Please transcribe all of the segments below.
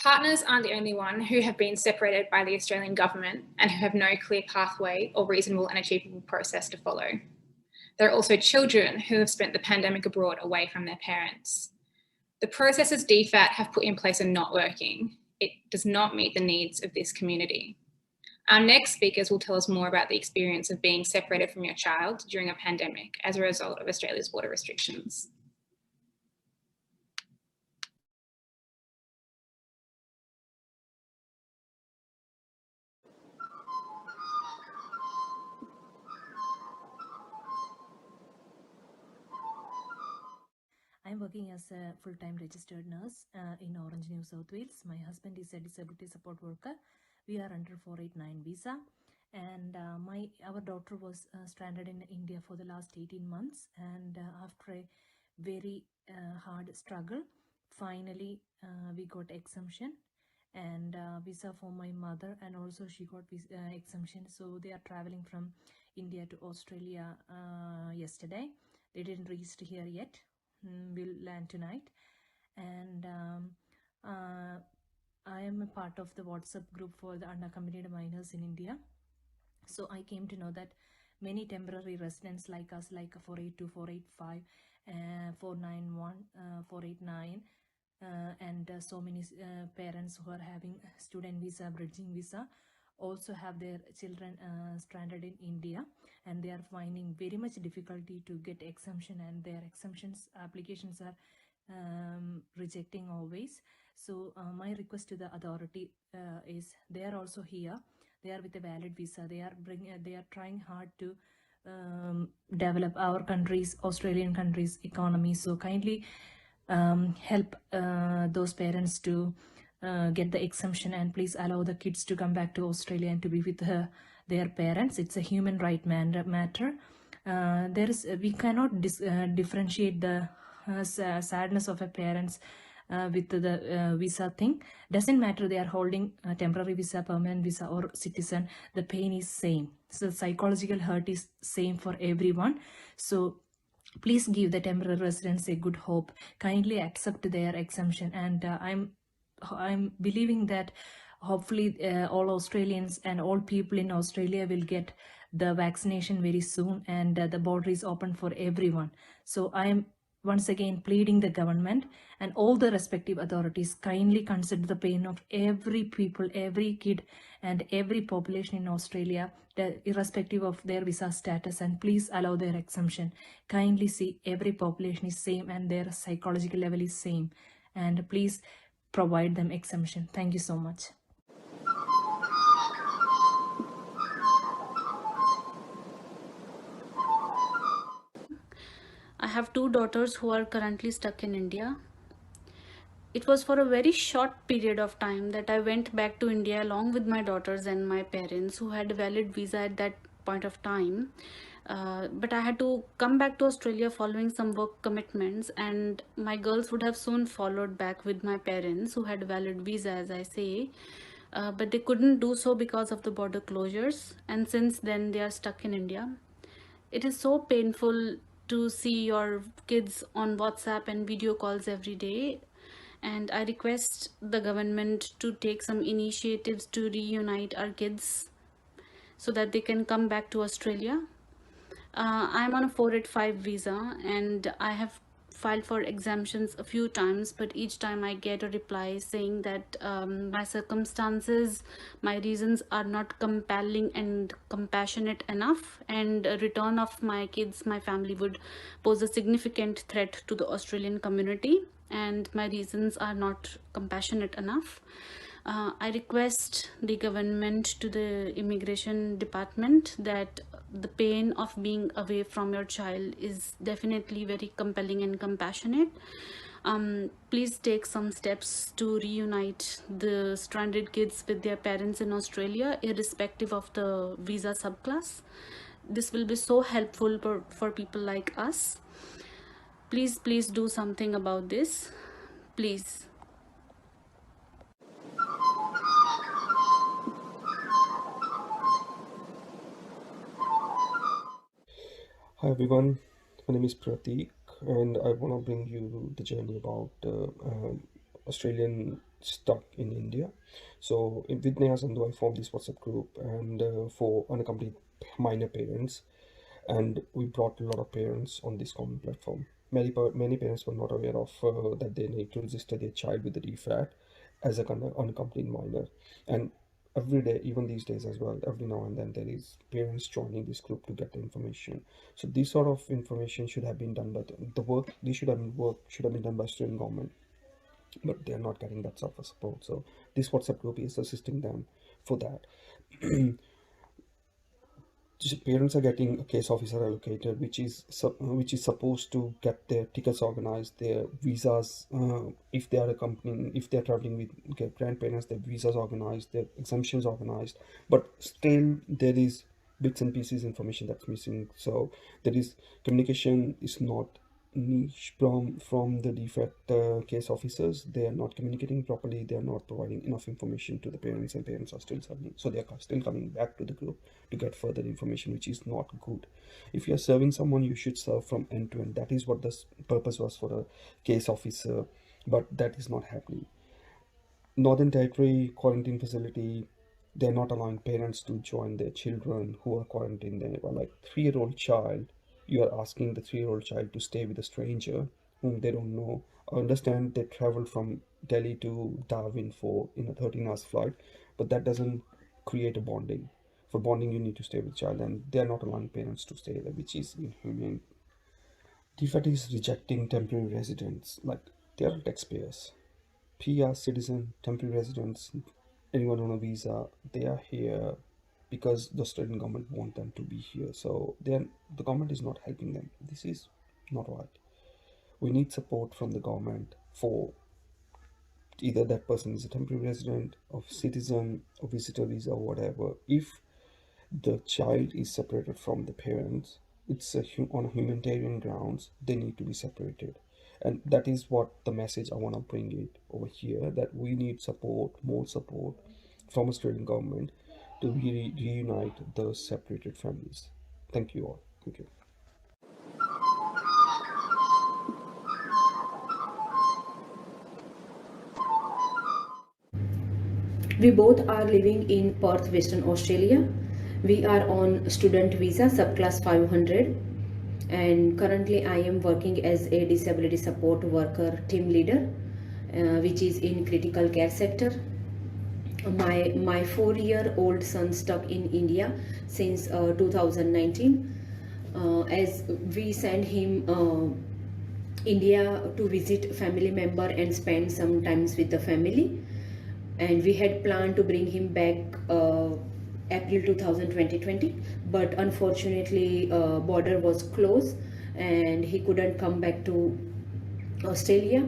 Partners aren't the only one who have been separated by the Australian government and who have no clear pathway or reasonable and achievable process to follow. There are also children who have spent the pandemic abroad away from their parents. The processes DFAT have put in place are not working. It does not meet the needs of this community. Our next speakers will tell us more about the experience of being separated from your child during a pandemic as a result of Australia's border restrictions. I'm working as a full-time registered nurse in Orange, New South Wales. My husband is a disability support worker. We are under 489 visa, and our daughter was stranded in India for the last 18 months. And after a very hard struggle, finally we got exemption and visa for my mother, and also she got exemption. So they are traveling from India to Australia yesterday. They didn't reach here yet. Will land tonight, and I am a part of the WhatsApp group for the unaccompanied minors in India. So I came to know that many temporary residents like us, like 482, 485, 491, 489, and so many parents who are having student visa, bridging visa, also have their children stranded in India, and they are finding very much difficulty to get exemption, and their exemptions applications are rejecting always. So my request to the authority is they are also here. They are with a valid visa. They are trying hard to develop our country's, Australian country's economy. So kindly help those parents to get the exemption, and please allow the kids to come back to Australia and to be with their parents. It's a human right matter. We cannot differentiate the sadness of a parents with the visa thing. Doesn't matter they are holding a temporary visa, permanent visa, or citizen. The pain is same. So psychological hurt is same for everyone. So please give the temporary residents a good hope. Kindly accept their exemption, and I'm believing that hopefully all Australians and all people in Australia will get the vaccination very soon, and the border is open for everyone. So I am once again pleading the government and all the respective authorities, kindly consider the pain of every people, every kid, and every population in Australia, irrespective of their visa status, and please allow their exemption. Kindly see every population is same and their psychological level is same, and please provide them exemption. Thank you so much. I have two daughters who are currently stuck in India. It was for a very short period of time that I went back to India along with my daughters and my parents, who had a valid visa at that point of time. But I had to come back to Australia following some work commitments, and my girls would have soon followed back with my parents who had a valid visa, as I say. But they couldn't do so because of the border closures, and since then they are stuck in India. It is so painful to see your kids on WhatsApp and video calls every day, and I request the government to take some initiatives to reunite our kids so that they can come back to Australia. I'm on a 485 visa, and I have filed for exemptions a few times, but each time I get a reply saying that my circumstances, my reasons are not compelling and compassionate enough, and a return of my kids, my family, would pose a significant threat to the Australian community, and my reasons are not compassionate enough. I request the government to the immigration department that the pain of being away from your child is definitely very compelling and compassionate. Please take some steps to reunite the stranded kids with their parents in Australia, irrespective of the visa subclass. This will be so helpful for people like us. Please do something about this. Please. Hi everyone, my name is Pratik, and I want to bring you the journey about Australian stuck in India. So with Neha Sandhu, I formed this WhatsApp group and for unaccompanied minor parents, and we brought a lot of parents on this common platform. Many parents were not aware of that they need to register their child with the DFAT as a kind of unaccompanied minor, and every day, even these days as well, every now and then there is parents joining this group to get the information. So this sort of information should have been done by the work. This should have been done by student government, but they are not getting that sort of support. So this WhatsApp group is assisting them for that. Parents are getting a case officer allocated, which is supposed to get their tickets organized, their visas, if they are accompanying, if they are traveling with grandparents, their visas organized, their exemptions organized. But still there is bits and pieces information that's missing. So there is communication is not niche from the defect case officers. They are not communicating properly, they are not providing enough information to the parents, and parents are still serving, so they are still coming back to the group to get further information, which is not good. If you are serving someone, you should serve from end to end. That is what the purpose was for a case officer, but that is not happening. Northern Territory quarantine facility, they're not allowing parents to join their children who are quarantined there. But like 3-year-old child, you are asking the 3-year-old child to stay with a stranger whom they don't know. I understand they travel from Delhi to Darwin for in a 13 hours flight, but that doesn't create a bonding. For bonding, you need to stay with child, and they're not allowing parents to stay there, which is inhumane. DFAT is rejecting temporary residents, like they are taxpayers. PR, citizen, temporary residents, anyone on a visa, they are here because the Australian government want them to be here. So the government is not helping them. This is not right. We need support from the government for either that person is a temporary resident, or citizen, or visitor visa, or whatever. If the child is separated from the parents, it's on humanitarian grounds, they need to be separated. And that is what the message I want to bring it over here, that we need support, more support from Australian government to reunite the separated families. Thank you all. Thank you. We both are living in Perth, Western Australia. We are on student visa, subclass 500, and currently I am working as a disability support worker team leader, which is in critical care sector. My 4-year-old son stuck in India since 2019. As we send him India to visit family member and spend some times with the family, and we had planned to bring him back April 2020, but unfortunately border was closed and he couldn't come back to Australia.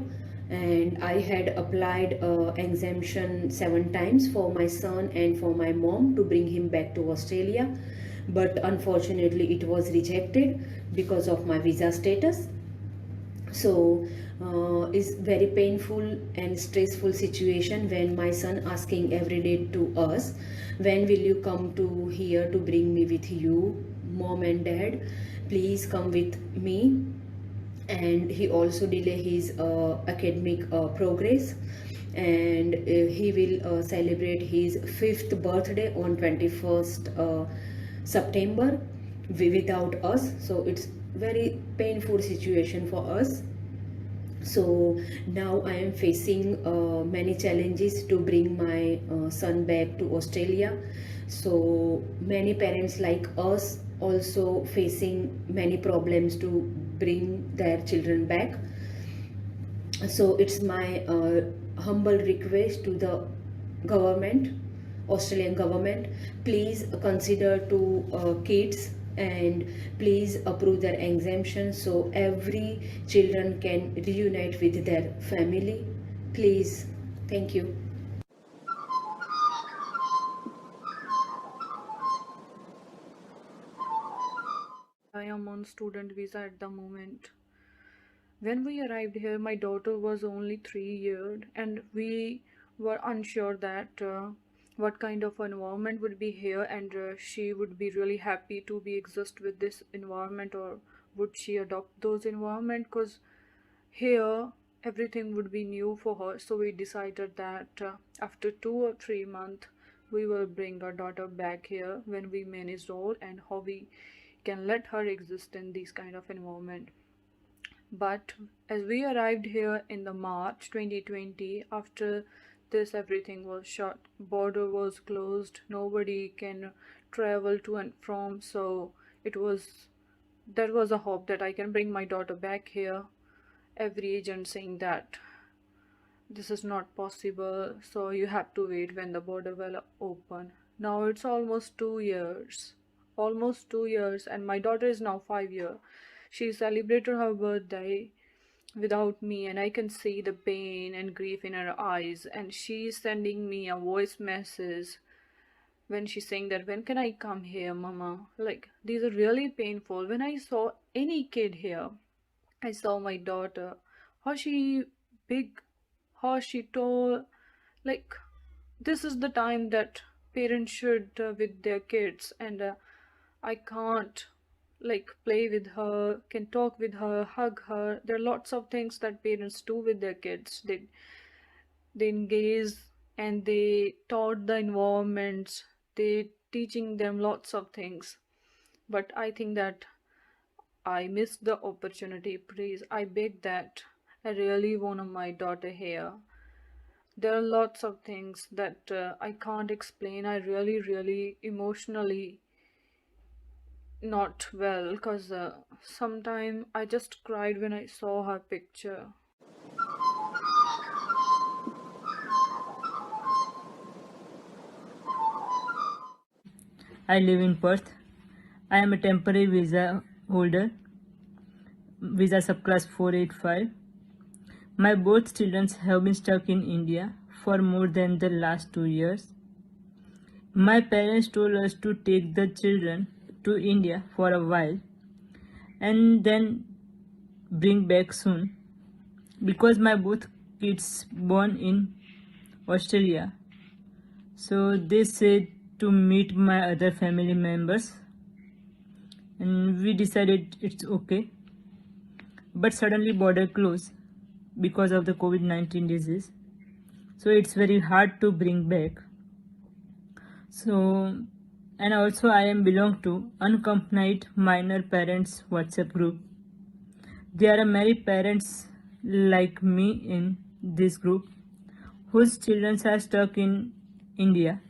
And I had applied exemption 7 times for my son and for my mom to bring him back to Australia, but unfortunately it was rejected because of my visa status. So it's very painful and stressful situation when my son asking every day to us, when will you come to here to bring me with you, mom and dad, please come with me. And he also delay his academic progress, and he will celebrate his 5th birthday on 21st September without us. So it's very painful situation for us. So now I am facing many challenges to bring my son back to Australia. So many parents like us also facing many problems to bring their children back. So it's my humble request to the government, Australian government, please consider to kids and please approve their exemption so every children can reunite with their family. Please. Thank you. I am on student visa at the moment. When we arrived here, my daughter was only 3 years, and we were unsure that what kind of environment would be here, and she would be really happy to be exist with this environment, or would she adopt those environment? Because here everything would be new for her. So we decided that after 2 or 3 months, we will bring our daughter back here when we managed all and how we can let her exist in this kind of environment. But as we arrived here in the March 2020, after this everything was shut, border was closed, nobody can travel to and from. So there was a hope that I can bring my daughter back here. Every agent saying that this is not possible, so you have to wait when the border will open. Now it's almost 2 years, and my daughter is now 5 years. She celebrated her birthday without me, and I can see the pain and grief in her eyes, and she's sending me a voice message when she's saying that, when can I come here, mama? Like, these are really painful. When I saw any kid here, I saw my daughter, how she big, how she tall. Like, this is the time that parents should with their kids, and I can't like play with her, can talk with her, hug her. There are lots of things that parents do with their kids. They engage and they taught the environments, they teaching them lots of things. But I think that I missed the opportunity. Please, I beg that I really want my daughter here. There are lots of things that I can't explain. I really emotionally not well, because sometime I just cried when I saw her picture. I live in Perth. I am a temporary visa holder, visa subclass 485. My both children have been stuck in India for more than the last 2 years. My parents told us to take the children to India for a while and then bring back soon, because my both kids born in Australia. So they said to meet my other family members, and we decided it's okay. But suddenly border closed because of the COVID-19 disease. So it's very hard to bring back. So, and also I am belong to Unaccompanied Minor Parents WhatsApp group. There are many parents like me in this group whose children are stuck in India.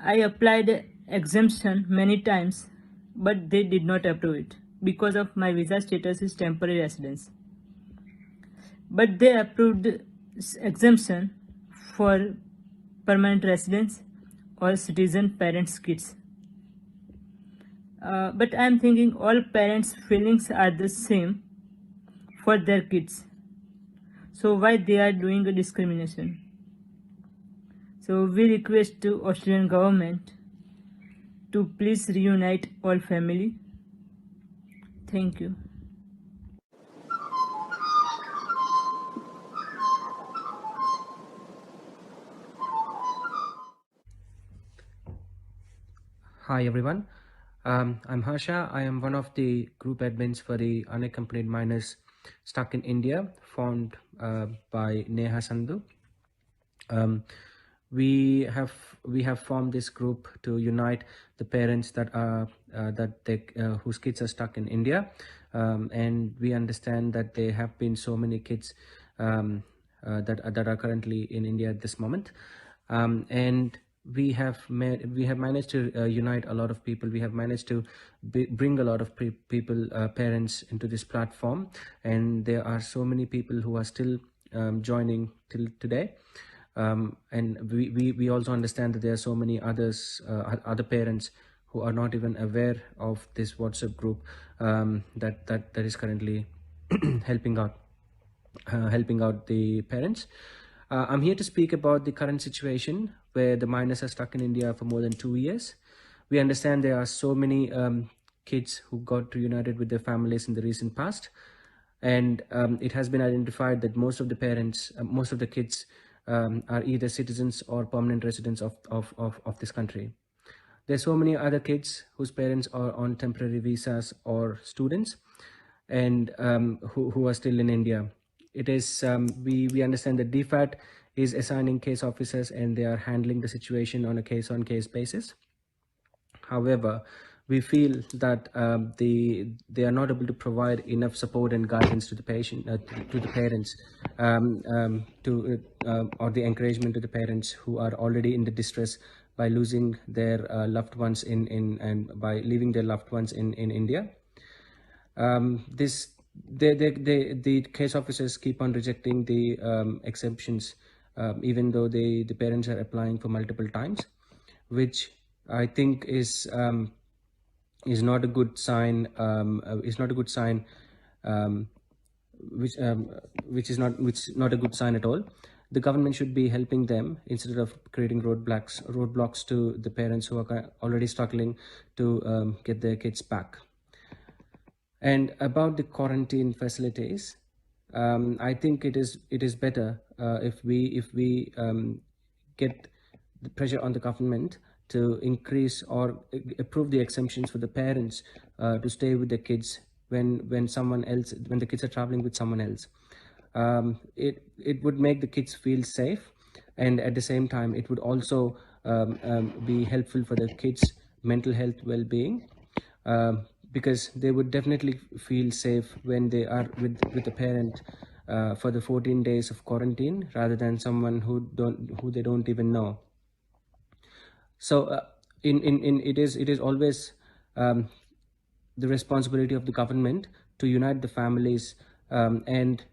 I applied exemption many times, but they did not approve it because of my visa status is temporary residence. But they approved exemption for permanent residents or citizen parents' kids. But I am thinking all parents' feelings are the same for their kids. So why they are doing a discrimination? So we request to Australian government to please reunite all family. Thank you. Hi everyone, I'm Harsha. I am one of the group admins for the unaccompanied minors stuck in India, formed by Neha Sandhu. We have formed this group to unite the parents that are whose kids are stuck in India, and we understand that there have been so many kids that are currently in India at this moment, and we have managed to unite a lot of people. We have managed to bring a lot of people, parents, into this platform, and there are so many people who are still joining till today. And we also understand that there are so many other parents who are not even aware of this WhatsApp group that is currently helping out the parents. I'm here to speak about the current situation where the minors are stuck in India for more than 2 years. We understand there are so many kids who got reunited with their families in the recent past, and it has been identified that most of the kids are either citizens or permanent residents of this country. There's so many other kids whose parents are on temporary visas or students, and who are still in India. it is we understand that DFAT is assigning case officers and they are handling the situation on a case-on-case basis. However, we feel that they are not able to provide enough support and guidance to the patient, to the parents, or the encouragement to the parents who are already in the distress by losing their loved ones and by leaving their loved ones in India. The case officers keep on rejecting the exemptions, even though the parents are applying for multiple times, which I think is not a good sign. Is not a good sign. Which is not a good sign at all. The government should be helping them instead of creating roadblocks to the parents who are already struggling to get their kids back. And about the quarantine facilities, I think it is better if we get the pressure on the government to increase or approve the exemptions for the parents to stay with the kids when the kids are traveling with someone else. It would make the kids feel safe, and at the same time it would also be helpful for the kids' mental health well-being, because they would definitely feel safe when they are with the parent for the 14 days of quarantine rather than someone who they don't even know. So it is always the responsibility of the government to unite the families, and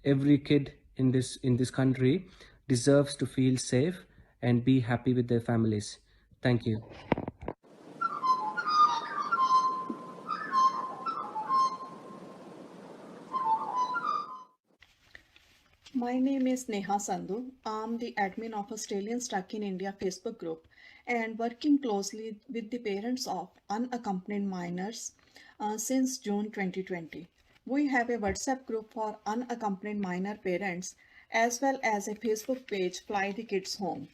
every kid in this country deserves to feel safe and be happy with their families. Thank you. My name is Neha Sandhu. I'm the admin of Australian Stuck in India Facebook group and working closely with the parents of unaccompanied minors since June 2020. We have a WhatsApp group for unaccompanied minor parents as well as a Facebook page, Fly the Kids Home.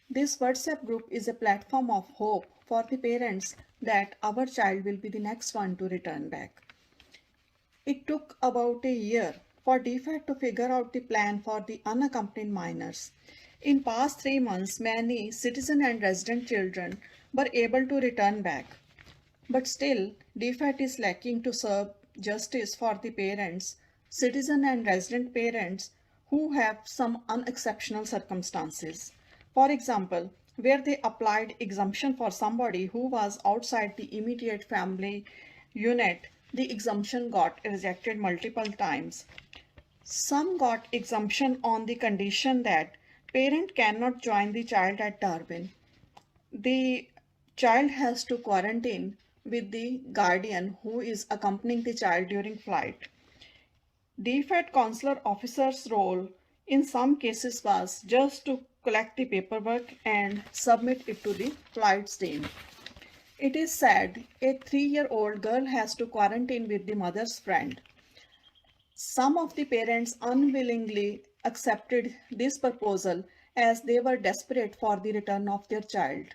This WhatsApp group is a platform of hope for the parents that our child will be the next one to return back. It took about a year for DFAT to figure out the plan for the unaccompanied minors. In past 3 months, many citizen and resident children were able to return back. But still, DFAT is lacking to serve justice for the parents, citizen and resident parents who have some unexceptional circumstances. For example, where they applied exemption for somebody who was outside the immediate family unit, the exemption got rejected multiple times. Some got exemption on the condition that parent cannot join the child at Darwin. The child has to quarantine with the guardian who is accompanying the child during flight. DFAT consular officer's role in some cases was just to collect the paperwork and submit it to the flight team. It is sad a 3-year-old girl has to quarantine with the mother's friend. Some of the parents unwillingly accepted this proposal as they were desperate for the return of their child.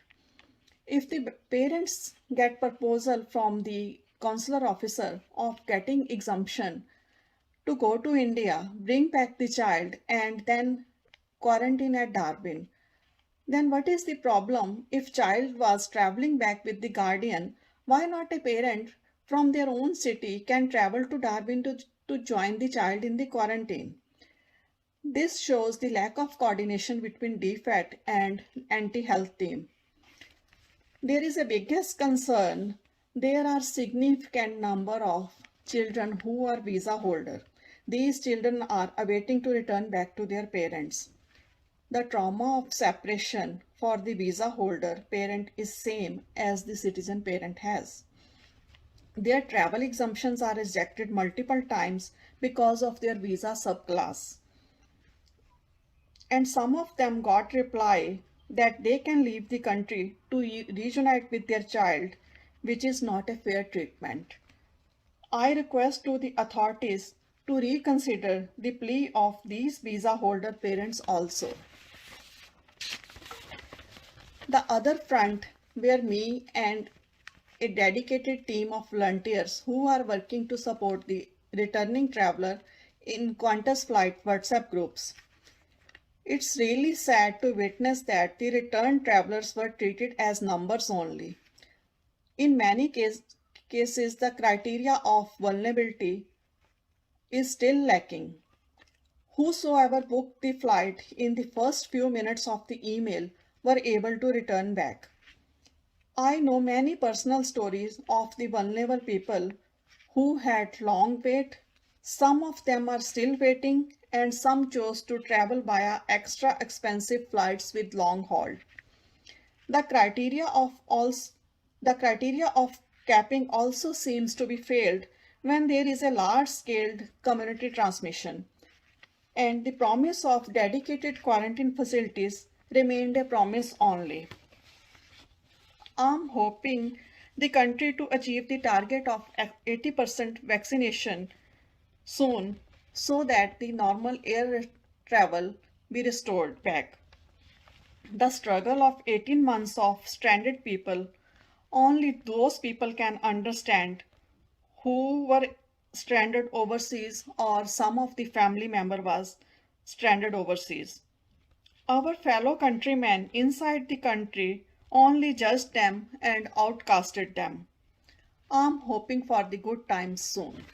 If the parents get proposal from the consular officer of getting exemption to go to India, bring back the child and then quarantine at Darwin, then what is the problem? If child was traveling back with the guardian, why not a parent from their own city can travel to Darwin to join the child in the quarantine? This shows the lack of coordination between DFAT and anti-health team. There is a biggest concern. There are significant number of children who are visa holder. These children are awaiting to return back to their parents. The trauma of separation for the visa holder parent is same as the citizen parent has. Their travel exemptions are rejected multiple times because of their visa subclass. And some of them got reply that they can leave the country to reunite with their child, which is not a fair treatment. I request to the authorities to reconsider the plea of these visa holder parents also. The other front where me and a dedicated team of volunteers who are working to support the returning traveler in Qantas flight WhatsApp groups. It's really sad to witness that the returned travelers were treated as numbers only. In many cases, the criteria of vulnerability is still lacking. Whosoever booked the flight in the first few minutes of the email were able to return back. I know many personal stories of the vulnerable people who had long wait. Some of them are still waiting and some chose to travel via extra expensive flights with long haul. The criteria of capping also seems to be failed when there is a large-scale community transmission, and the promise of dedicated quarantine facilities remained a promise only. I'm hoping the country to achieve the target of 80% vaccination soon so that the normal air travel be restored back. The struggle of 18 months of stranded people, only those people can understand who were stranded overseas or some of the family member was stranded overseas. Our fellow countrymen inside the country only judged them and outcasted them. I'm hoping for the good times soon.